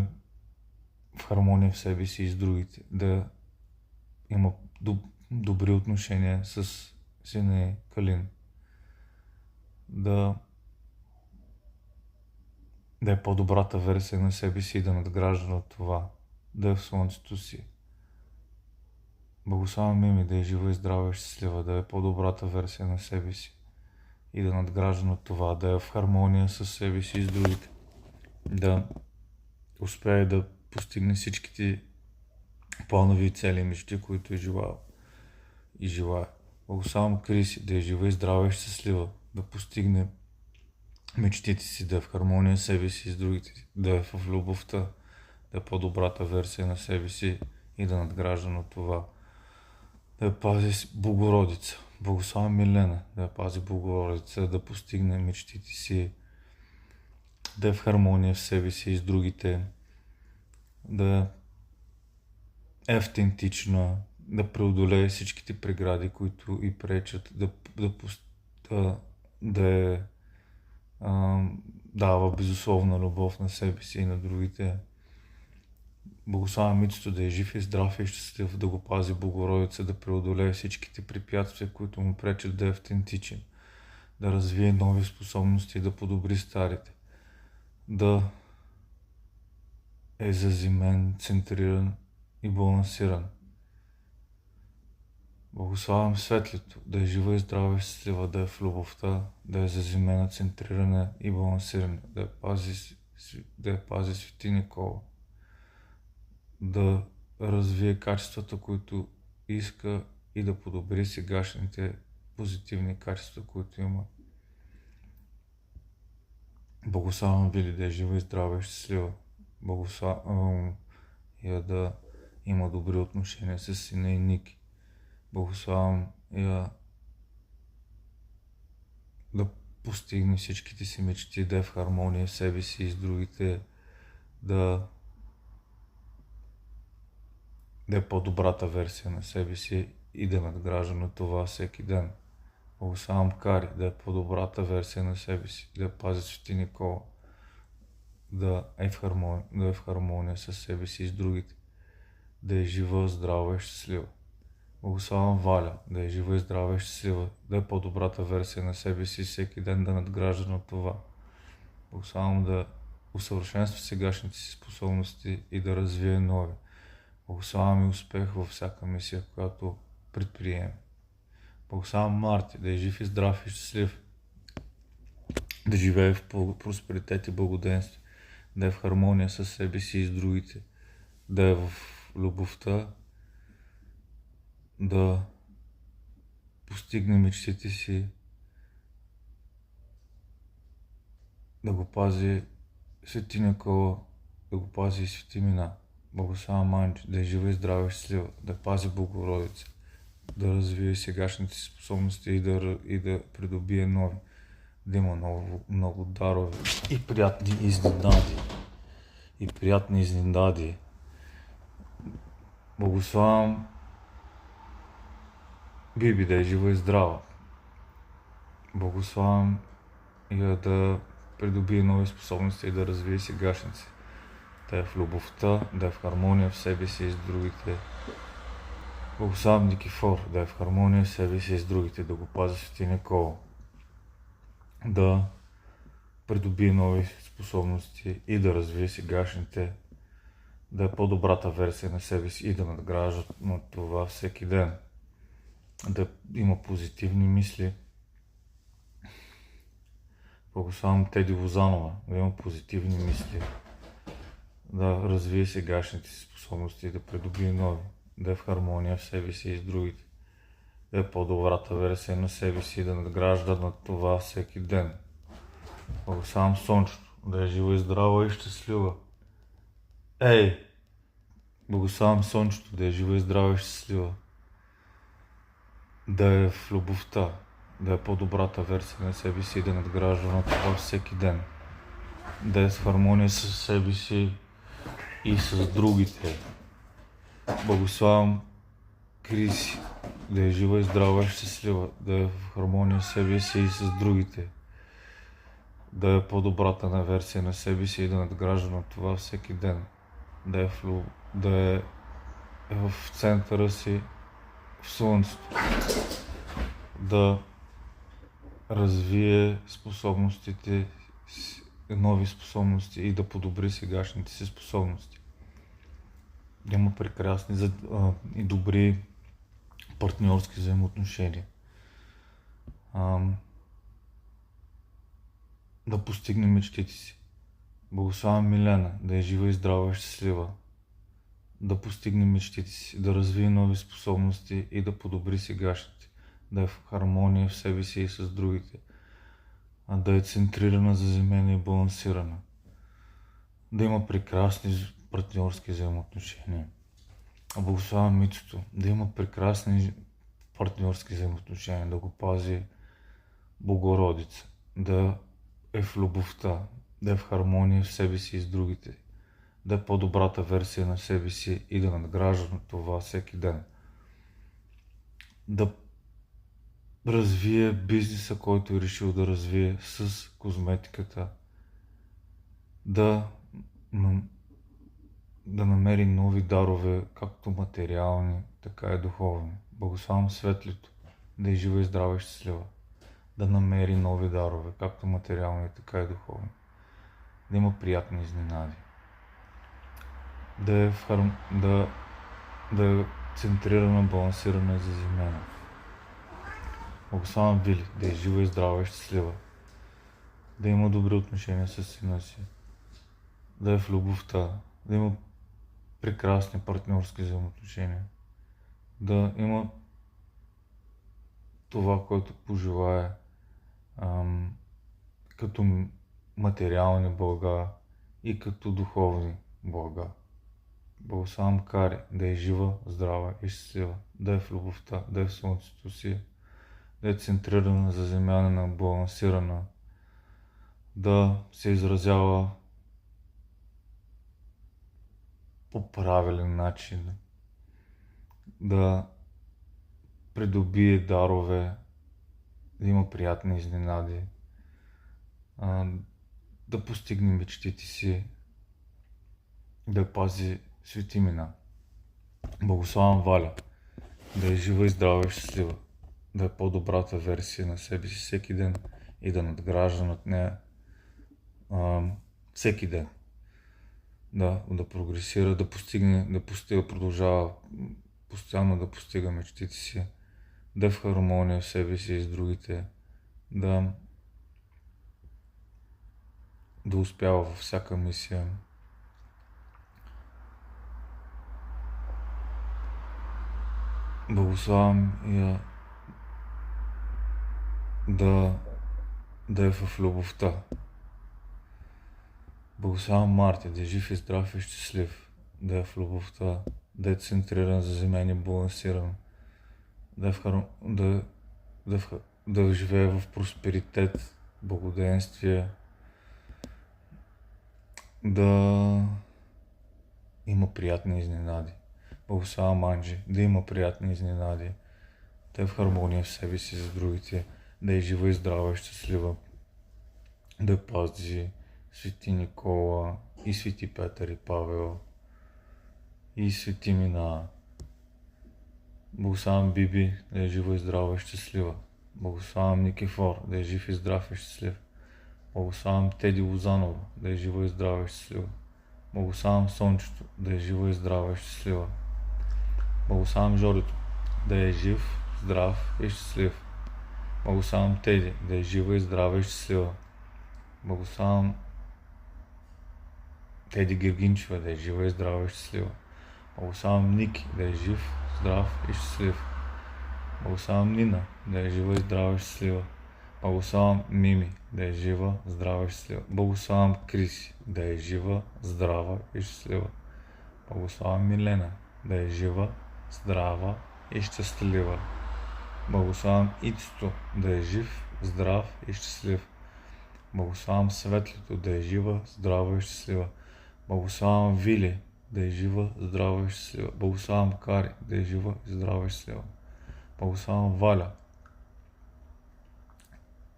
в хармония в себе си и с другите, да има добри отношения с сина и Калин, да е по-добрата версия на себе си и да надгражда на това, да е в слънцето си. Благославям Мими, да е жива и здрава и щастлива, да е по-добрата версия на себе си и да надгражда на това, да е в хармония с себе си и с другите, да успее да постигне всичките планови и цели и мечти, които е желая. Благославям Криси, да е жива и здрава и щастлива, да постигне мечтите си, да е в хармония с себе си и с другите, да е в любовта, да е по-добрата версия на себе си и да надгражда на това, да я пази Богородица. Благославям Милена, да я пази Богородица, да постигне мечтите си, да е в хармония в себе си и с другите, да е автентична, да преодолее всичките прегради, които й пречат, да дава безусловна любов на себе си и на другите. Благославям Митото, да е жив и здрав и щастлив, да го пази Богородица, да преодолее всичките препятствия, които му пречат, да е автентичен, да развие нови способности, да подобри старите, да е заземен, центриран и балансиран. Благославям Светлито, да е жива и здрава и щастлива, да е в любовта, да е заземена, центрирана и балансирана, да я пази Свети Никола, да развие качествата, които иска и да подобри сегашните позитивни качества, които има. Благославям Вили, да е жива и здрава и щастлива. Благославям я да има добри отношения с сина и Ники. Благославям я да постигне всичките си мечти, да е в хармония в себе си и с другите, да е по-добрата версия на себе си и да надгражда на това всеки ден. Благославям Кари, да е по-добрата версия на себе си, да я пази Свети Никола, да е в хармония с себе си и с другите, да е жива, здрава и щастлива. Благославям Валя, да е жива и здрава и щастлива, да е по-добрата версия на себе си всеки ден, да надгражда на това. Благославям да усъвършенства сегашните си способности и да развие нови. Благославям и успех във всяка мисия, която предприеме. Благославям Марти, да е жив и здрав и щастлив, да живее в просперитет и благоденствие, да е в хармония с себе си и с другите, да е в любовта, да постигне мечтите си, да го пази Свети Никола, да го пази и Свети Мина. Благославям Анджи, да е жива и здрава и щастлива, да пази Богородица, да развие сегашните си способности и да придобие нови, да има много дарове и приятни изненади. Благославям Биби, да е жива и здрава. Благославям я да придобие нови способности и да развие сегашници, да е в любовта, да е в хармония в себе си и с другите. Благославям Никифор, да е в хармония в себе си и с другите, да го пази Свети Никола, да придобие нови способности и да развие сегашните, да е по-добрата версия на себе си и да надгражда на това всеки ден, да има позитивни мисли, Благославям Теди Лозанова да има позитивни мисли, да развие сегашните си способности и да придобие нови, да е в хармония в себе си и с другите, да е по-добрата версия на себе си и да надгражда над това всеки ден. Благославям Сончето да е жива и здрава и щастлива. Благославям Сончето да е жива и здрава и щастлива. Да е в любовта, да е по-добрата версия на себе си и да надгражда на това всеки ден. Да е в хармония с себе си и с другите. Благославям Криси да е жива и здрава и щастлива, да е в хармония с себе си и с другите. Да е по-добрата на версия на себе си и да надгражда на това всеки ден. Да е в центъра си, в слънцето. Да развие способностите, нови способности и да подобри сегашните си способности. Да има прекрасни и добри партньорски взаимоотношения. Да постигне мечтите си. Благославям Милена да е жива и здрава и щастлива. Да постигне мечтите си, да развие нови способности и да подобри сегашните. Да е в хармония в себе си и с другите. Да е центрирана, заземена и балансирана. Да има прекрасни партньорски взаимоотношения. Благославям Митото да има прекрасни партньорски взаимоотношения, да го пази Богородица, да е в любовта, да е в хармония в себе си и с другите, да е по-добрата версия на себе си и да надгражда на това всеки ден. Да развие бизнеса, който е решил да развие с козметиката, да намери нови дарове, както материални, така и духовни. Благославям Светлито да е жива и здрава и щастлива. Да намери нови дарове, както материални, така и духовни. Да има приятни изненади. Да е центрирана, балансирана и заземена. Благославям Вили да е жива и здрава и щастлива. Да има добри отношения с сина си. Да е в любовта. Да има прекрасни партньорски взаимоотношения. Да има това, което пожелае като материални блага и като духовни блага. Благославям Кари да е жива, здрава и щастлива, да е в любовта, да е в слънцето си, да е центрирана, заземянена, балансирана, да се изразява по правилен начин, да придобие дарове, да има приятни изненади, да постигне мечтите си, да пази свети имена. Благославям Валя да е жива и здрава и щастлива, да е по-добрата версия на себе си всеки ден и да надгражда над нея всеки ден. Да прогресира, да продължава постоянно да постига мечтите си, да е в хармония в себе си и с другите, да успява във всяка мисия. Благославям я да е в любовта. Благославям Марти да е жив и здрав и щастлив, да е в любовта, да е центриран, заземен и балансиран, да живее в просперитет, благоденствие, да има приятни изненади. Благославям Анджи да има приятни изненади, да е в хармония в себе си с другите, да е жива и здрава и щастлива, да пази свети Никола и свети Петър и Павел и свети Мина. Благославям Биби да е жива и здрава и щастлива. Благославям Никифор да е жив и здрав и щастлив. Благославям Теди Лозанова да е жива и здрава и щастлива. Благославям Сончето да е жива и здрава и щастлива. Благославям Жорито да е жив, здрав и щастлив. Благославям Теди да е жива и здрава и щастлива. Благославям Теди Гергинчева да е жива и здрава и щастлива. Благославям Ники да е жив, здрав и щастлив. Благославям Нина да е жива и здрава и щастлива. Благославям Мими да е жива, здрава и щастлива. Благославям Криси да е жива, здрава и щастлива. Благославям Милена да е жива, здрава и щастлива. Благославям Ицето да е жив, здрав и щастлив. Благославям Светлото да е жива, здрава и щастлива. Благославям Вили да е жива, здрава и щастлива. Благославям Кари да е жива, здрава и щастлива. Благославям Валя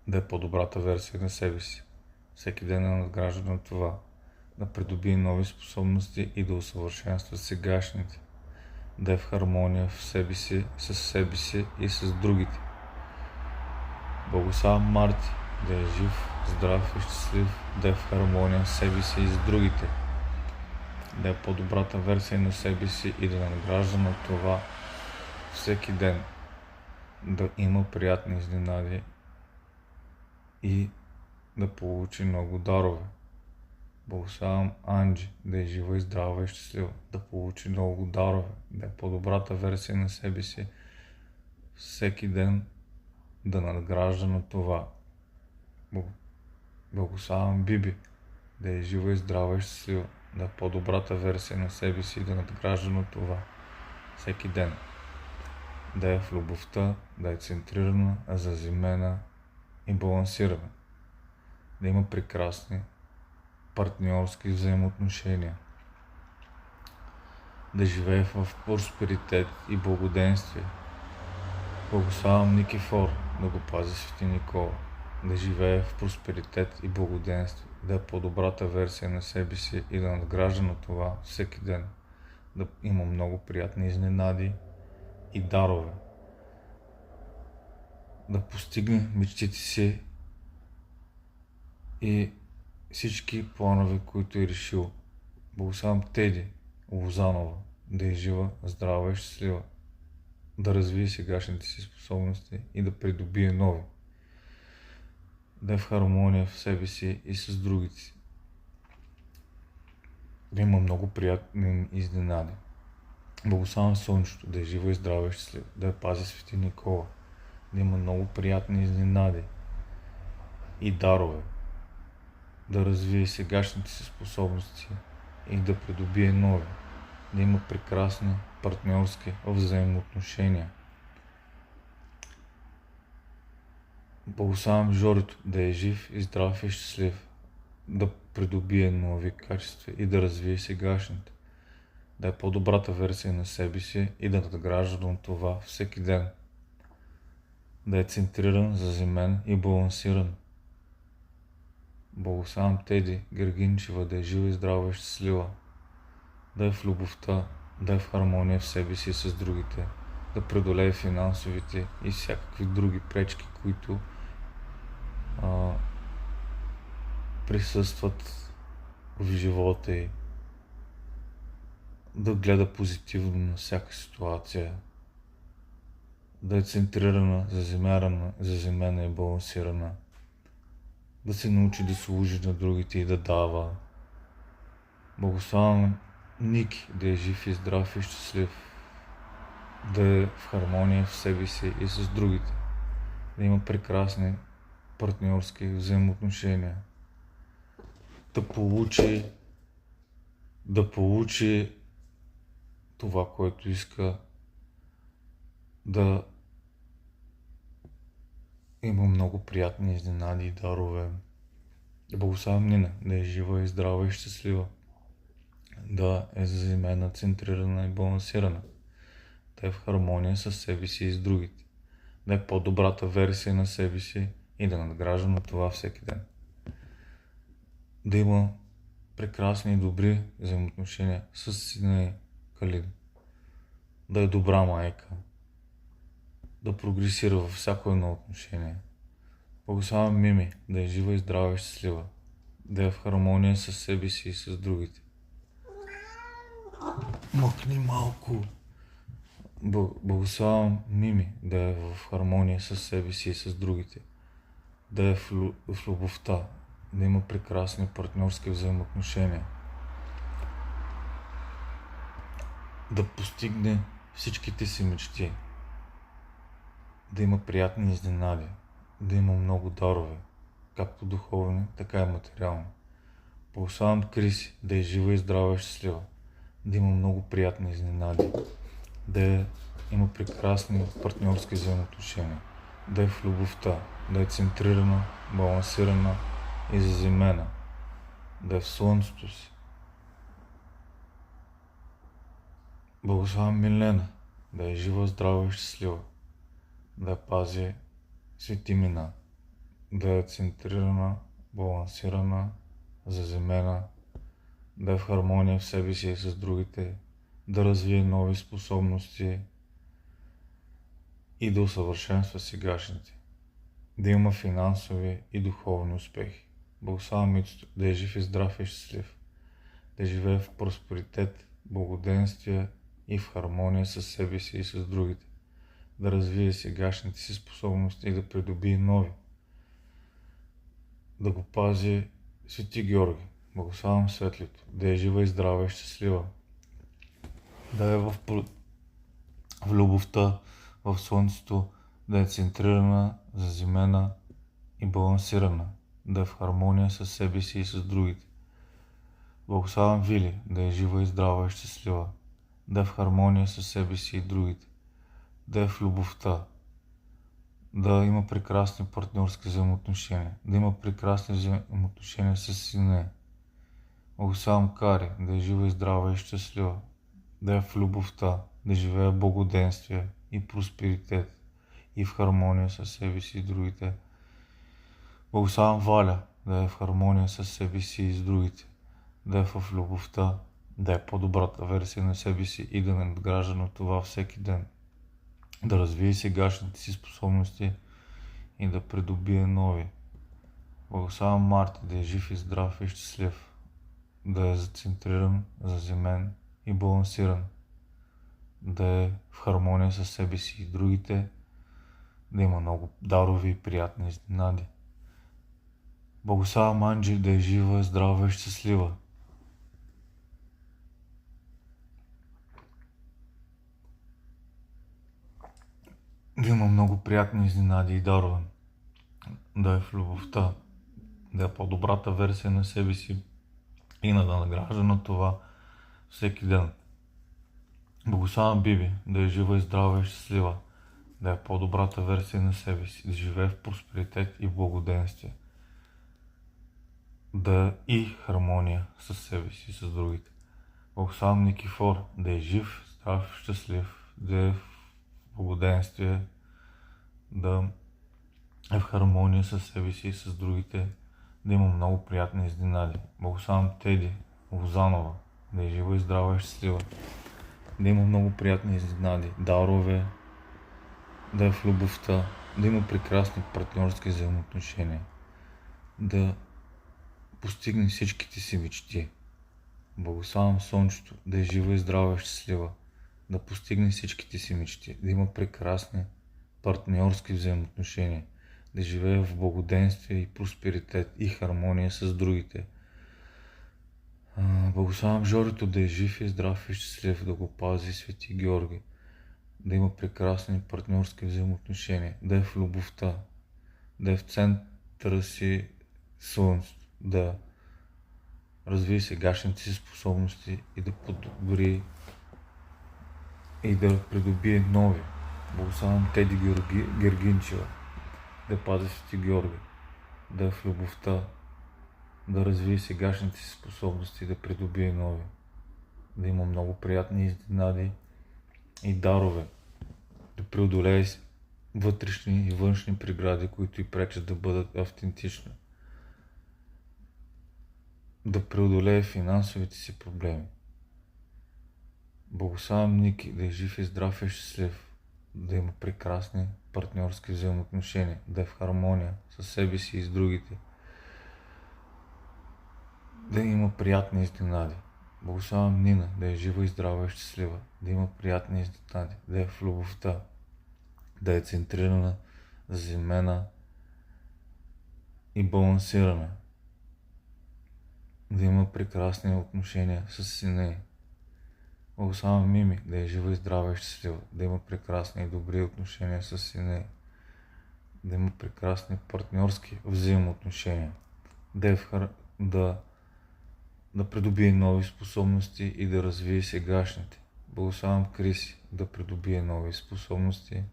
да е по-добрата версия на себе си. Всеки ден да надгражда на това, да придобие нови способности и да усъвършенства сегашните, да е в хармония в себе си, с себе си и с другите. Благославям Марти да е жив, здрав и щастлив, да е в хармония с себе си и с другите, да е по-добрата версия на себе си и да надгражда на това всеки ден, да има приятни изненади и да получи много дарове. Благославям Анджи да е жива и здрава и щастлива, да получи много дарове, да е по-добрата версия на себе си, всеки ден да надгражда на това. Благославям Биби да е жива и здрава и щастлива, да е по-добрата версия на себе си и да надгражда на това всеки ден. Да е в любовта, да е центрирана, заземена и балансирана. Да има прекрасни партньорски взаимоотношения. Да живее в просперитет и благоденствие. Благославям Никифор да го пази Свети Никола. Да живее в просперитет и благоденствие. Да е по-добрата версия на себе си и да надгражда на това всеки ден. Да има много приятни изненади и дарове. Да постигне мечтите си и всички планове, които е решил. Благославям Теди Лозанова да е жива, здрава и щастлива, да развие сегашните си способности и да придобие нови, да е в хармония в себе си и с другите, да има много приятни изненади. Благославям Слънчето да е жива и здрава и щастлива, да я пази Свети Никола, да има много приятни изненади и дарове, да развие сегашните си способности и да придобие нови, да има прекрасни партньорски взаимоотношения. Благославям Жорито да е жив и здрав и щастлив, да придобие нови качества и да развие сегашните, да е по-добрата версия на себе си и да надгражда на това всеки ден, да е центриран, заземен и балансиран. Благославям Теди Гергинчева да е жива и здрава и щастлива, да е в любовта, да е в хармония в себе си с другите, да преодолее финансовите и всякакви други пречки, които присъстват в живота й, да гледа позитивно на всяка ситуация, да е центрирана, заземена и балансирана, да се научи да служи на другите и да дава. Благославям Ники да е жив и здрав и щастлив, да е в хармония в себе си и с другите, да има прекрасни партньорски взаимоотношения, да получи това, което иска, да има много приятни изненади и дарове. Да благославям Нина да е жива и здрава и щастлива, да е заземена, центрирана и балансирана, да е в хармония с себе си и с другите, да е по-добрата версия на себе си и да надгражда на това всеки ден. Да има прекрасни и добри взаимоотношения с сина и Калин, да е добра майка, да прогресира във всяко едно отношение. Благославям Мими да е жива и здрава и щастлива, да е в хармония с себе си и с другите. Мъкни малко. Благославям Мими да е в хармония с себе си и с другите, да е в любовта, да има прекрасни партньорски взаимоотношения, да постигне всичките си мечти, да има приятни изненади, да има много дарове, както духовни, така и материални. Пожелавам Криси да е жива и здрава и щастлива, да има много приятни изненади, да има прекрасни партньорски взаимоотношения, да е в любовта, да е центрирана, балансирана и заземена, да е в слънцето си. Благославям Милена да е жива, здрава и щастлива, да я пази светимина, да е центрирана, балансирана, заземена, да е в хармония в себе си и с другите, да развие нови способности и да усъвършенства сегашните, да има финансови и духовни успехи. Благославям Митото да е жив и здрав и щастлив, да живее в просперитет, благоденствие и в хармония с себе си и с другите, да развие сегашните си способности и да придобие нови, да го пази Свети Георги. Благославям Светлито да е жива и здрава и щастлива, да е в любовта, в слънцето, да е центрирана, заземена и балансирана, да е в хармония с себе си и с другите. Благославям Вили да е жива и здрава и щастлива, да е в хармония с себе си и другите, да е в любовта, да има прекрасни партньорски взаимоотношения, да има прекрасни взаимоотношения с сина. Благославям Кари да е жива и здрава и щастлива, да е в любовта, да живее в благоденствие и просперитет и в хармония с себе си и другите. Благославям Валя да е в хармония с себе си и с другите, да е в любовта, да е по-добрата версия на себе си и да не надгражда на това всеки ден, да развие сегашните си способности и да придобие нови. Благославям Марти да е жив и здрав и щастлив, да е зацентриран, заземен и балансиран, да е в хармония с себе си и другите, да има много дарови и приятни изненади. Благославям Анджи да е жива, здрава и щастлива, да има много приятни изненади и дарове, да е в любовта, да е по-добрата версия на себе си и да награжда на това всеки ден. Благославям Биби да е жива и здрава и щастлива, да е по-добрата версия на себе си, да живее в просперитет и в благоденствие, да е и хармония с себе си и с другите. Благославям Никифор да е жив, здрав, щастлив, да е в благоденствие, да е в хармония с себе си и с другите, да има много приятни изненади. Благославям Теди Лозанова да е жива и здрава и щастлива, да има много приятни изненади, дарове, да е в любовта, да има прекрасни партньорски взаимоотношения, да постигне всичките си мечти. Благославям Слънчето да е жива и здрава и щастлива, да постигне всичките си мечти, да има прекрасни партньорски взаимоотношения, да живее в благоденствие и просперитет и хармония с другите. Благославям Жорито да е жив и здрав и щастлив, да го пази Свети Георги, да има прекрасни партньорски взаимоотношения, да е в любовта, да е в центъра си Слънцето, да развие сегашните си способности и да подобри и да придобие нови. Благославям Теди Гергинчева да пази Свети Георги, да е в любовта, да развие сегашните си способности и да придобие нови, да има много приятни изненади и дарове, да преодолее вътрешни и външни прегради, които й пречат да бъдат автентични, да преодолее финансовите си проблеми. Благославям Ники да е жив и здрав и щастлив, да има прекрасни партньорски взаимоотношения, да е в хармония със себе си и с другите, да има приятни изненади. Благославям Нина да е жива и здрава и щастлива, да има приятни изненади, да е в любовта, да е центрирана, заземена и балансирана, да има прекрасни отношения с сина й. Благославям Мими да е жива и здрава и щастлива, да има прекрасни и добри отношения с сина й, да има прекрасни партньорски взаимоотношения, да придобие нови способности и да развие сегашните. Благославям Криси да придобие нови способности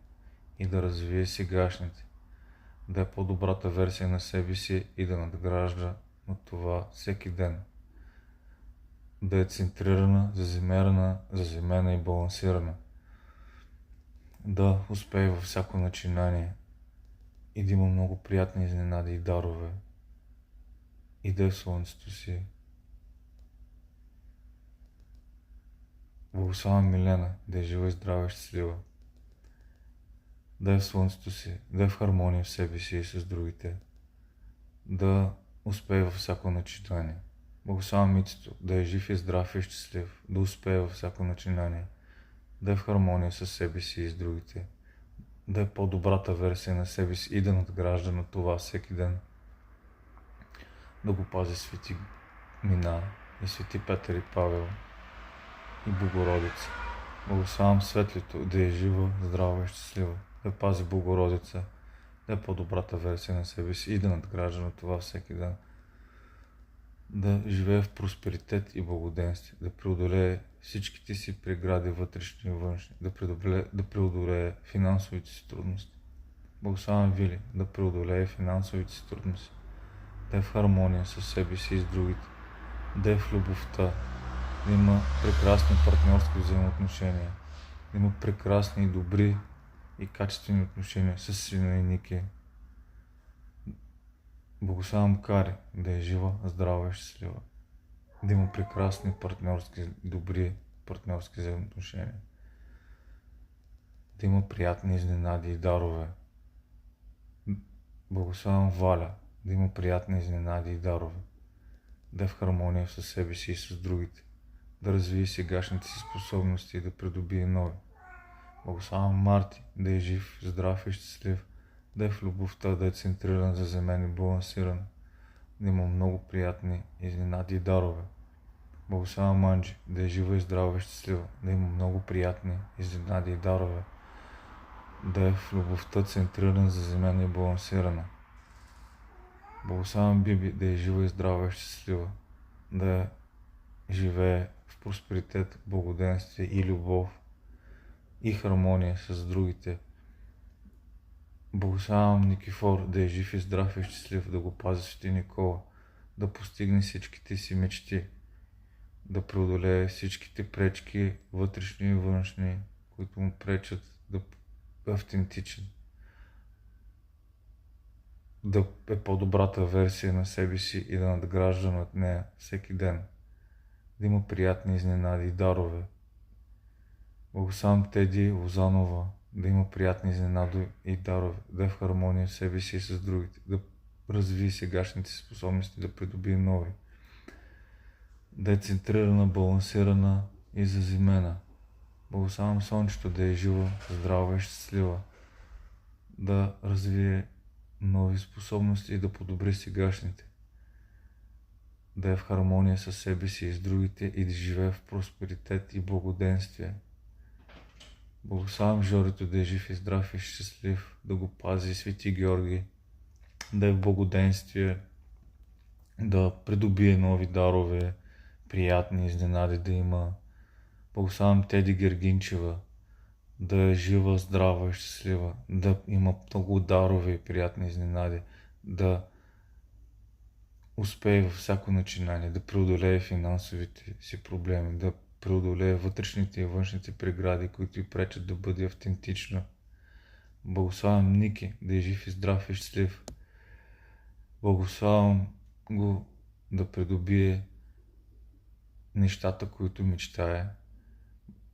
и да развие сегашните, да е по-добрата версия на себе си и да надгражда на това всеки ден, да е центрирана, заземена и балансирана, да успее във всяко начинание и да има много приятни изненади и дарове и да е в слънцето си. Благославям Милена да е жива и здрава и щастлива, да е в слънцето си, да е в хармония в себе си и с другите, да успее във всяко начинание. Благославям Митито да е жив и здрав и щастлив, да успее във всяко начинание, да е в хармония с себе си и с другите, да е по-добрата версия на себе си и да надгражда на това всеки ден. Да го пази свети Мина и свети Петър и Павел и Богородица. Благославям Светлито да е жива, здрава и щастлива, да пази Богородица, да е по-добрата версия на себе си и да надгражда на това всеки ден. Да живее в просперитет и благоденствие, да преодолее всичките си прегради, вътрешни и външни, да преодолее финансовите си трудности. Благославям Вили да преодолее финансовите си трудности, да е в хармония с себе си и с другите, да е в любовта, да има прекрасни партньорски взаимоотношения, да има прекрасни и добри и качествени отношения с сина и Ники. Благославям Кари да е жива, здрава и щастлива, да има прекрасни добри партньорски взаимоотношения, да има приятни изненади и дарове. Благославям Валя да има приятни изненади и дарове, да е в хармония със себе си и с другите, да развие сегашните си способности и да придобие нови. Благославям Марти да е жив, здрав и щастлив, да е в любовта, да е центриран, заземен и балансиран, да има много приятни изненади и дарове. Благославям Анджи да е жива и здрава и щастлива, да има много приятни изненади и дарове, да е в любовта, центриран, заземена и балансирана. Благославям Биби да е жива и здрава и щастлива, да живее в просперитет, благоденствие и любов и хармония с другите. Благославям Никифор да е жив и здрав и щастлив, да го пази свети Никола, да постигне всичките си мечти, да преодолее всичките пречки, вътрешни и външни, които му пречат да е автентичен, да е по-добрата версия на себе си и да надгражда над нея всеки ден, да има приятни изненади и дарове. Благославям Теди Лозанова да има приятни изненади и дарове, да е в хармония в себе си и с другите, да развие сегашните си способности, да придобие нови, да е центрирана, балансирана и заземена. Благославям Слънчето да е жива, здрава и щастлива, да развие нови способности и да подобри сегашните, да е в хармония с себе си и с другите и да живее в просперитет и благоденствие. Благославям Жорито да е жив и здрав и щастлив, да го пази свети Георги, да е в благоденствие, да придобие нови дарове, приятни изненади да има. Благославям Теди Гергинчева да е жива, здрава и щастлива, да има много дарове и приятни изненади, да успее във всяко начинание, да преодолее финансовите си проблеми, да преодолее вътрешните и външните прегради, които й пречат да бъде автентична. Благославям Ники да е жив и здрав и щастлив. Благославям го да придобие нещата, които мечтае,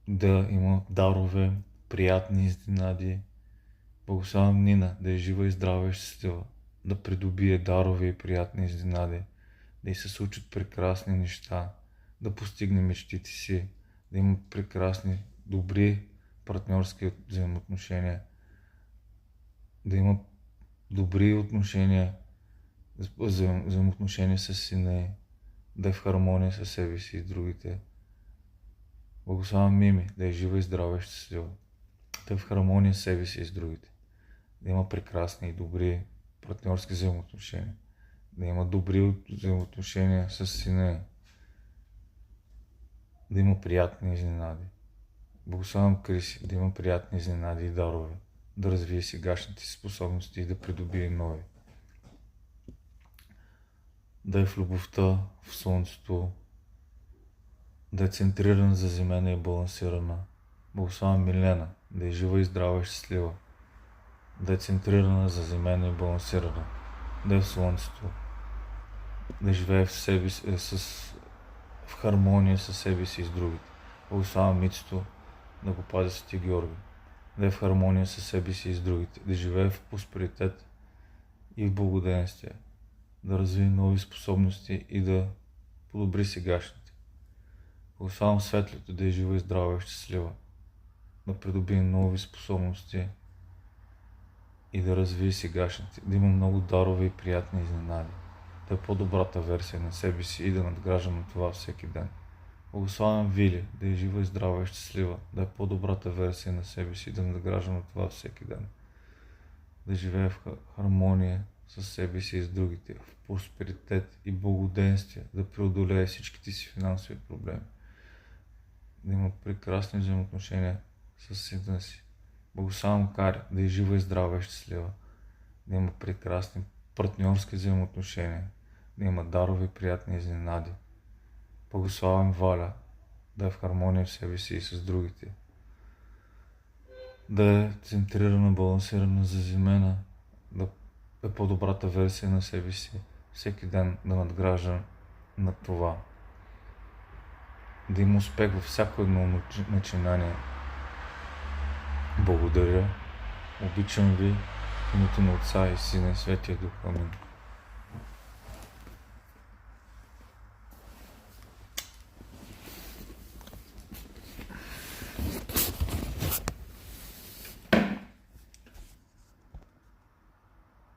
да има дарове, приятни изненади. Благославям Нина да е жива и здрава и щастлива, да придобие дарове и приятни изненади, да й се случат прекрасни неща, да постигне мечтите си, да има прекрасни, добри партньорски взаимоотношения, да има добри отношения, взаимоотношения с сина й, да е в хармония със себе си и с другите. Благославям Мими да е жива и здрава и щастлива, да е в хармония с себе си и с другите, да има прекрасни и добри партньорски взаимоотношения, да има добри взаимоотношения с сина, да има приятни изненади. Благославям Криси да има приятни изненади и дарове, да развие сегашните си способности и да придобие нови. Да е в любовта, в слънцето, да е центрирана, заземена и балансирана. Благославям Милена да е жива и здрава и щастлива, да е центрирана, заземена и балансирана, да е в слънцето, да живее в себе си, в хармония със себе си и с другите. Благославям Мицето да го пази Свети Георги, да е в хармония със себе си и с другите, да живее в просперитет и в благоденствие, да развие нови способности и да подобри сегашните. Благославям Светлото да е жива и здрава и щастлива, да придобие нови способности и да развие сегашните, да има много дарове и приятни изненади, да е по-добрата версия на себе си и да надгражда на това всеки ден. Благославям Вили да е жива и здрава и щастлива, да е по-добрата версия на себе си и да надгражда на това всеки ден. Да живее в хармония със себе си и с другите, в просперитет и благоденствие, да преодолее всичките си финансови проблеми, да има прекрасни взаимоотношения с сина си. Благославям Кари да е жива и здрава и щастлива, да има прекрасни партньорски взаимоотношения, да има дарови и приятни изненади. Благославям Валя да е в хармония в себе си и с другите, да е центрирана, балансирана, заземена, да е по-добрата версия на себе си, всеки ден да надгражда на това, да има успех във всяко едно начинание. Благодаря, обичам ви в името на Отца и Сина и Светия Дух. Амин.